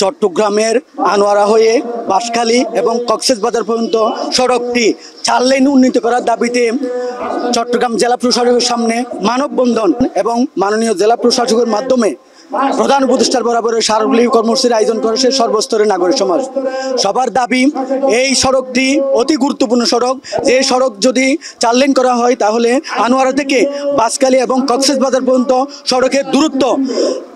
চট্টগ্রামের আনোয়ারা হয়ে বাঁশখালী এবং কক্সবাজার পর্যন্ত সড়কটি 4 লেন উন্নীত করার দাবিতে চট্টগ্রাম জেলা প্রশাসকের সামনে মানববন্ধন এবং মাননীয় জেলা প্রশাসকের মাধ্যমে প্রধান উপদেষ্টার বরাবরের সার্বজনীন কর্মসূচির আয়োজন করেছে সর্বস্তরের নাগরিক সমাজ। সবার দাবি এই সড়কটি অতি গুরুত্বপূর্ণ সড়ক। যে সড়ক যদি 4 লেন করা হয় তাহলে আনোয়ারা থেকে বাঁশখালী এবং কক্সবাজার পর্যন্ত সড়কের দূরত্ব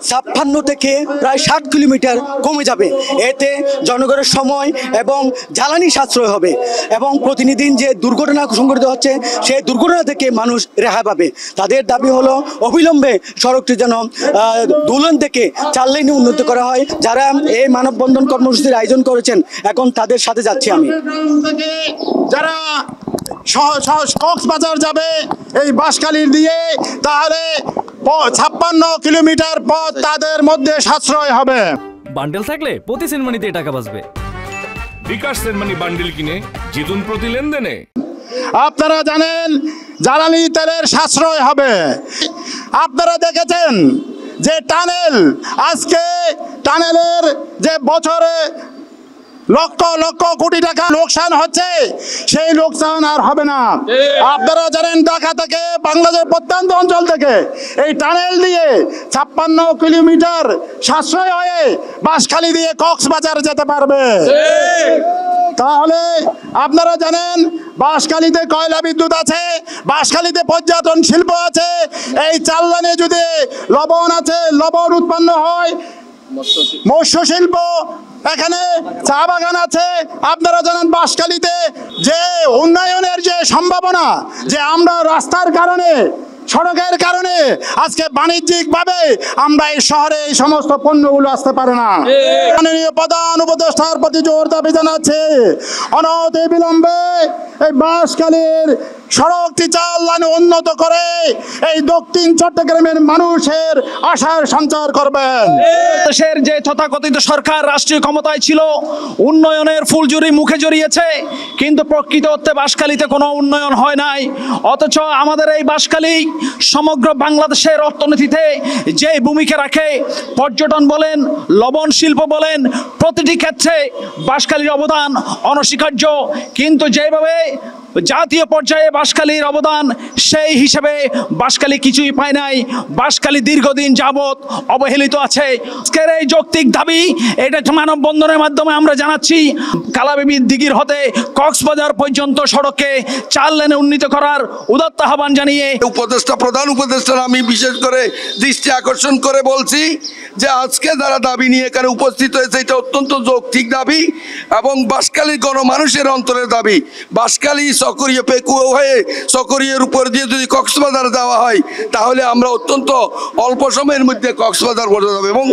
56 থেকে প্রায় 60 কিলোমিটার কমে যাবে। এতে জনগণের সময় এবং জ্বালানি সাশ্রয় হবে এবং প্রতিদিন যে দুর্ঘটনা সংঘটিত হচ্ছে সেই দুর্ঘটনা থেকে মানুষ রেহাই পাবে। তাদের দাবি হলো অবিলম্বে সড়কটি যেন 2 লেন থেকে 4 লেনে উন্নত করা হয়। যারা এই মানববন্ধন কর্মসূচির আয়োজন করেছেন এখন তাদের সাথে যাচ্ছি আমি। যারা কক্সবাজার যাবে এই বাঁশখালী দিয়ে, তাহলে 56 কিলোমিটার পথ তাদের মধ্যে সাশ্রয় হবে। বান্ডেল থাকলে প্রতি সেনমানিতে টাকা বাঁচবে। বিকাশ সেনমানি বান্ডেল কিনে জিতুন প্রতি লেনদেনে। আপনারা জানেন জ্বালানি তেলের সাশ্রয় হবে। আপনারা দেখেছেন যে টানেল, আজকে টানেলের যে বছরে লক্ষ লক্ষ কোটি টাকা লোকসান হচ্ছে, সেই লোকসান আর হবে না। আপনারা জানেন ঢাকা থেকে বাংলাদেশের প্রত্যন্ত অঞ্চল থেকে এই টানেল দিয়ে 56 কিলোমিটার সাশ্রয় হয়ে বাঁশখালী দিয়ে কক্সবাজার যেতে পারবে। তাহলে আপনারা জানেন বাঁশখালীতে কয়লা বিদ্যুৎ আছে, বাঁশখালীতে পর্যটন শিল্প আছে। এই 4 লেনে যদি লবণ আছে, লবণ উৎপন্ন হয়, মৎস্য শিল্প, এখানে চা বাগান আছে। আপনারা জানেন বাঁশখালীতে যে উন্নয়নের যে সম্ভাবনা, যে আমরা রাস্তার কারণে, সড়কের কারণে আজকে বাণিজ্যিকভাবে আমরা এই শহরে এই সমস্ত পণ্যগুলো আসতে পারে না। মাননীয় প্রধান উপদেষ্টার প্রতি জোর দাবি জানাচ্ছে অনতি বিলম্বে এই বাঁশখালীর সড়কটি 4 লেনে উন্নত করে এই দক্ষিণ চট্টগ্রামের মানুষের আশার সঞ্চার করবেন। দেশের যে তথাকথিত সরকার রাষ্ট্রীয় ক্ষমতায় ছিল, উন্নয়নের ফুলঝুরি মুখে জড়িয়েছে, কিন্তু প্রকৃত অর্থে বাঁশখালীতে কোনো উন্নয়ন হয় নাই। অথচ আমাদের এই বাঁশখালী সমগ্র বাংলাদেশের অর্থনীতিতে যে ভূমিকা রাখে, পর্যটন বলেন, লবণ শিল্প বলেন, প্রতিটি ক্ষেত্রে বাঁশখালীর অবদান অনস্বীকার্য। কিন্তু যেভাবে জাতীয় পর্যায়ে বাঁশখালীর অবদান, সেই হিসেবে বাঁশখালী কিছুই পায় নাই। বাঁশখালী দীর্ঘদিন যাবৎ অবহেলিত আছে। আজকের এই যৌক্তিক দাবি, এটা মানববন্ধনের মাধ্যমে আমরা জানাচ্ছি। কালাবিবি দিঘির হতে কক্সবাজার পর্যন্ত সড়কে 4 লেনে উন্নীত করার উদাত্ত আহ্বান জানিয়ে প্রধান উপদেষ্টার আমি বিশেষ করে দৃষ্টি আকর্ষণ করে বলছি যে আজকে যারা দাবি নিয়ে এখানে উপস্থিত হয়েছে, এটা অত্যন্ত যৌক্তিক দাবি এবং বাঁশখালীর গণমানুষের অন্তরের দাবি। বাঁশখালী চকরিয়া পেকুয়া হয়ে চকরিয়ার উপর দিয়ে যদি কক্সবাজার যাওয়া হয়, তাহলে আমরা অত্যন্ত অল্প সময়ের মধ্যে কক্সবাজার পৌঁছে যাবো এবং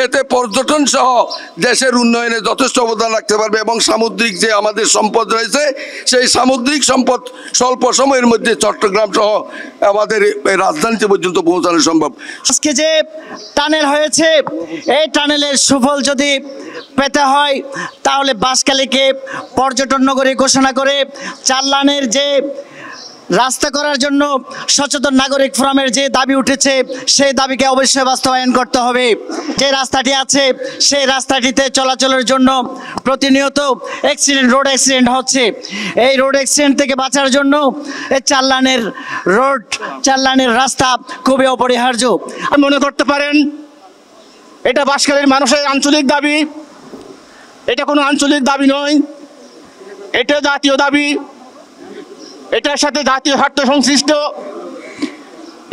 এতে পর্যটন সহ দেশের উন্নয়নে যথেষ্ট অবদান রাখতে পারবে এবং সামুদ্রিক যে আমাদের সম্পদ রয়েছে, সেই সামুদ্রিক সম্পদ স্বল্প সময়ের মধ্যে চট্টগ্রাম সহ আমাদের রাজধানীতে পর্যন্ত পৌঁছানো সম্ভব। আজকে যে টানেল হয়েছে, এই টানেলের সুফল যদি পেতে হয় তাহলে বাঁশখালীকে পর্যটন নগরী ঘোষণা করে 4 লেনের যে রাস্তা করার জন্য সচেতন নাগরিক ফোরামের যে দাবি উঠেছে, সেই দাবিকে অবশ্যই বাস্তবায়ন করতে হবে। যে রাস্তাটি আছে, সেই রাস্তাটিতে চলাচলের জন্য প্রতিনিয়ত রোড অ্যাক্সিডেন্ট হচ্ছে। এই রোড অ্যাক্সিডেন্ট থেকে বাঁচার জন্য এই 4 লেনের রাস্তা খুবই অপরিহার্য। মনে করতে পারেন এটা বাঁশখালীর মানুষের আঞ্চলিক দাবি, এটা কোনো আঞ্চলিক দাবি নয়, এটা জাতীয় দাবি। এটার সাথে জাতীয় স্বার্থ সংশ্লিষ্ট,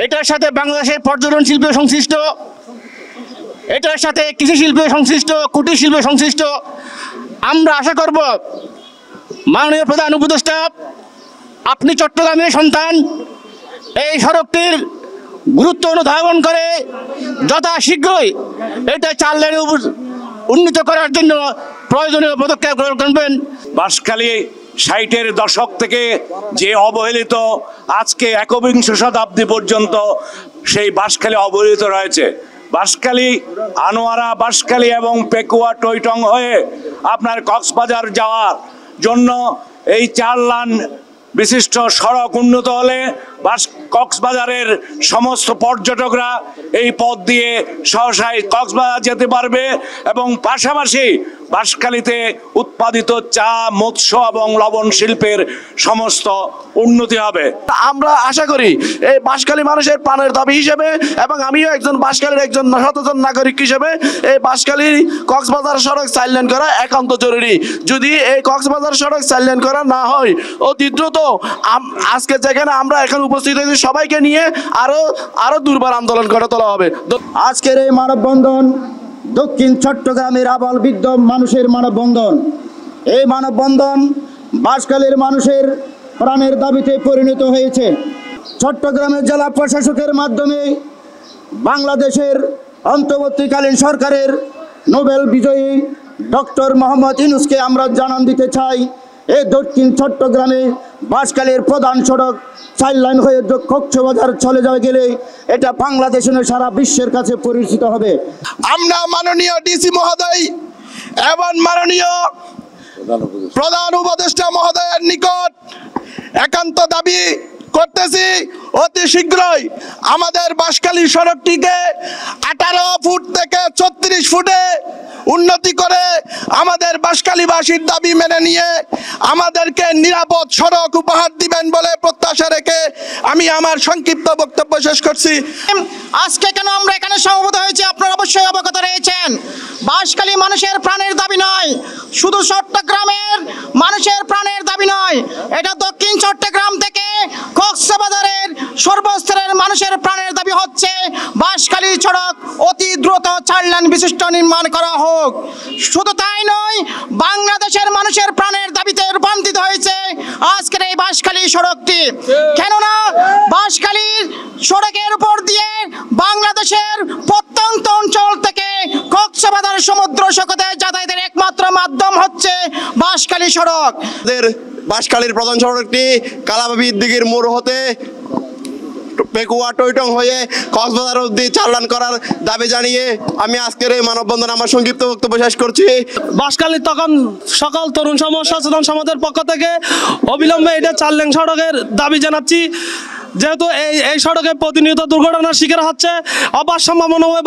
এটার সাথে বাংলাদেশের পর্যটন শিল্পে সংশ্লিষ্ট, এটার সাথে কৃষি শিল্পে সংশ্লিষ্ট, কুটির শিল্পে সংশ্লিষ্ট। আমরা আশা করব মাননীয় প্রধান উপদেষ্টা, আপনি চট্টগ্রামের সন্তান, এই সড়কটির গুরুত্ব অনুধাবন করে যথাশীঘ্রই এটা 4 লেনে উন্নীত করার জন্য প্রয়োজনীয় পদক্ষেপ গ্রহণ করবেন। বাঁশখালী 60-এর দশক থেকে যে অবহেলিত, আজকে 21 শতাব্দী পর্যন্ত সেই বাঁশখালী অবহেলিত রয়েছে। বাঁশখালী, আনোয়ারা, বাঁশখালী এবং পেকুয়া টইটং হয়ে আপনার কক্সবাজার যাওয়ার জন্য এই 4 লেন বিশিষ্ট সড়ক উন্নত হলে কক্সবাজারের সমস্ত পর্যটকরা এই পথ দিয়ে সহসায় কক্সবাজার যেতে পারবে এবং পাশাপাশি বাঁশখালীতে উৎপাদিত চা, মৎস্য এবং লবণ শিল্পের সমস্ত উন্নতি হবে। আমরা আশা করি এই বাঁশখালী মানুষের প্রাণের দাবি হিসেবে এবং আমিও একজন বাঁশখালীর একজন সচেতন নাগরিক হিসেবে এই বাঁশখালী কক্সবাজার সড়ক 4 লেন করা একান্ত জরুরি। যদি এই কক্সবাজার সড়ক 4 লেন করা না হয় অতি দ্রুত আজকে যেখানে আমরা এখানে উপস্থিত হয়েছি সবাইকে নিয়ে আরো দুর্বার আন্দোলন করে তোলা হবে। আজকের এই মানববন্ধন দক্ষিণ চট্টগ্রামের আবাল বৃদ্ধ মানুষের মানববন্ধন। এই মানববন্ধন বাঁশখালীর মানুষের প্রাণের দাবিতে পরিণত হয়েছে। চট্টগ্রামের জেলা প্রশাসকের মাধ্যমে বাংলাদেশের অন্তর্বর্তীকালীন সরকারের নোবেল বিজয়ী ডক্টর মোহাম্মদ ইউনূসকে আমরা জানান দিতে চাই, এই দক্ষিণ চট্টগ্রামে বাঁশখালীর প্রধান সড়ক 4 লাইন হয়ে কক্সবাজার চলে যাওয়া গেলে এটা বাংলাদেশের সারা বিশ্বের কাছে পরিচিত হবে। আমরা মাননীয় ডিসি মহোদয় এবং মাননীয় প্রধান উপদেষ্টা মহোদয়ের নিকট একান্ত দাবি করতেছি, অতি শীঘ্রই আমাদের বাঁশখালী সড়কটিকে 18 ফুট থেকে 36 ফুটে উন্নতি করে আমাদের বাঁশখালীবাসীর দাবি মেনে নিয়ে আমাদেরকে নিরাপদ সড়ক উপহার দিবেন বলে প্রত্যাশা রেখে আমি আমার সংক্ষিপ্ত বক্তব্য শেষ করছি। আজকে কেন আমরা এখানে সমবেত হয়েছি আপনারা অবশ্যই অবগত রয়েছেন। বাঁশখালী মানুষের প্রাণের দাবি নয়, শুধু চট্টগ্রামের মানুষের প্রাণের দাবি নয়, এটা দক্ষিণ চট্টগ্রাম থেকে কক্সবাজারের সর্বস্তরের মানুষের প্রাণের দাবি হচ্ছে বাঁশখালী সড়ক অতি দ্রুত 4 লেন বিশিষ্ট নির্মাণ করা হোক। শুধু তাই নয়, বাংলাদেশের মানুষের প্রাণের দাবিতে রূপান্তরিত হয়েছে আজকের এই বাঁশখালী সড়কটি। কেননা বাঁশখালীর সড়কের উপর দিয়ে বাংলাদেশের প্রত্যন্ত অঞ্চল থেকে কক্সবাজার সমুদ্র সৈকতে যাতায়াতের একমাত্র মাধ্যম হচ্ছে বাঁশখালী সড়ক। বাঁশখালীর প্রধান সড়কটি কালাবাবি দিঘির মোড় হতে পেকুয়া টইটং হয়ে কক্সবাজার অবধি 4 লাইন করার দাবি জানিয়ে আমি আজকের এই মানববন্ধন আমার সংক্ষিপ্ত বক্তব্য শেষ করছি। বাঁশখালীর তখন সকল তরুণ সমাজ সচেতন সমাজের পক্ষ থেকে অবিলম্বে এটা 4 লেন সড়কের দাবি জানাচ্ছি। যেহেতু এই সড়কে প্রতিনিয়ত দুর্ঘটনার শিকার হচ্ছে, অভারসাম্য মনোভাবে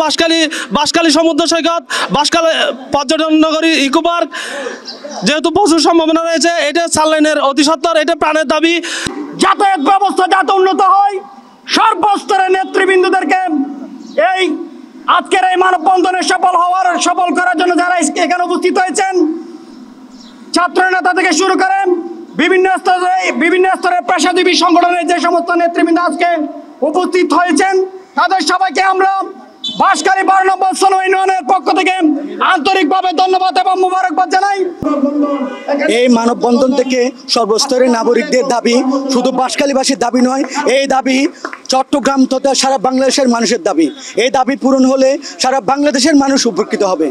বাঁশখালী সমুদ্র সৈকত, বাঁশখালী পর্যটন নগরী, ইকো পার্ক, যেহেতু প্রচুর সম্ভাবনা রয়েছে, এটা 4 লেনের অতি সত্বর, এটা প্রাণের দাবি। যাতায়াত ব্যবস্থা যাতে উন্নত হয়, সর্বস্তরের নেতৃবৃন্দদেরকে এই আজকের এই মানববন্ধনে সফল করার জন্য যারা এখানে উপস্থিত হয়েছেন, ছাত্র নেতা থেকে শুরু করে বিভিন্ন স্তরের পেশাজীবী সংগঠনের যে সমস্ত নেতৃবৃন্দ আজকে উপস্থিত হয়েছেন, তাদের সবাইকে আমরা বাঁশখালী 12 নম্বর সন ইউনিয়নের পক্ষ থেকে আন্তরিকভাবে ধন্যবাদ এবং মোবারকবাদ জানাই। এই মানববন্ধন থেকে সর্বস্তরের নাগরিকদের দাবি, শুধু বাঁশখালীবাসীর দাবি নয়, এই দাবি চট্টগ্রাম তথা সারা বাংলাদেশের মানুষের দাবি। এই দাবি পূরণ হলে সারা বাংলাদেশের মানুষ উপকৃত হবে।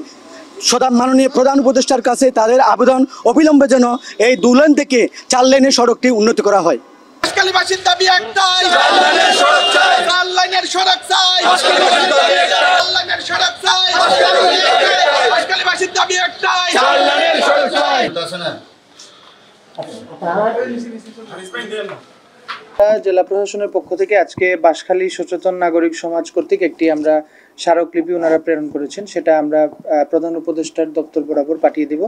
মাননীয় প্রধান উপদেষ্টার কাছে তাদের আবেদন, অবিলম্বে যেন এই 2 লেন থেকে 4 লেনের সড়কটি উন্নতি করা হয়। বাঁশখালীবাসীর দাবি একটাই, 4 লাইনের সড়ক চাই, 4 লাইনের সড়ক চাই, বাঁশখালীবাসীর দাবি একটাই, 4 লাইনের সড়ক চাই। জেলা প্রশাসনের পক্ষ থেকে আজকে বাঁশখালী সচেতন নাগরিক সমাজ কর্তৃক একটি আমরা স্মারকলিপি ওনারা প্রেরণ করেছেন, সেটা আমরা প্রধান উপদেষ্টার দপ্তর বরাবর পাঠিয়ে দেব।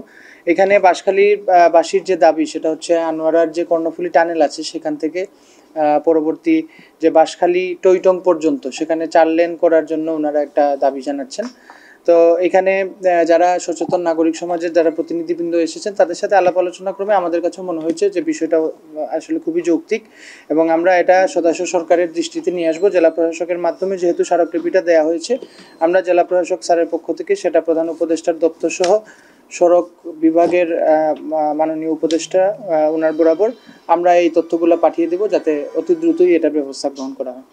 এখানে বাঁশখালীর বাসীর যে দাবি সেটা হচ্ছে আনোয়ারার যে কর্ণফুলী টানেল আছে সেখান থেকে পরবর্তী যে বাঁশখালী টইটং পর্যন্ত সেখানে 4 লেন করার জন্য ওনারা একটা দাবি জানাচ্ছেন। তো এখানে যারা সচেতন নাগরিক সমাজের যারা প্রতিনিধিবৃন্দ এসেছেন তাদের সাথে আলাপ আলোচনা ক্রমে আমাদের কাছে মনে হয়েছে যে বিষয়টা আসলে খুবই যৌক্তিক এবং আমরা এটা সদস্য সরকারের দৃষ্টিতে নিয়ে আসবো। জেলা প্রশাসকের মাধ্যমে যেহেতু স্মারকলিপিটা দেওয়া হয়েছে, আমরা জেলা প্রশাসক স্যারের পক্ষ থেকে সেটা প্রধান উপদেষ্টার দপ্তর সহ সড়ক বিভাগের মাননীয় উপদেষ্টা ওনার বরাবর আমরা এই তথ্যগুলো পাঠিয়ে দেব যাতে অতি দ্রুতই এটার ব্যবস্থা গ্রহণ করা হয়।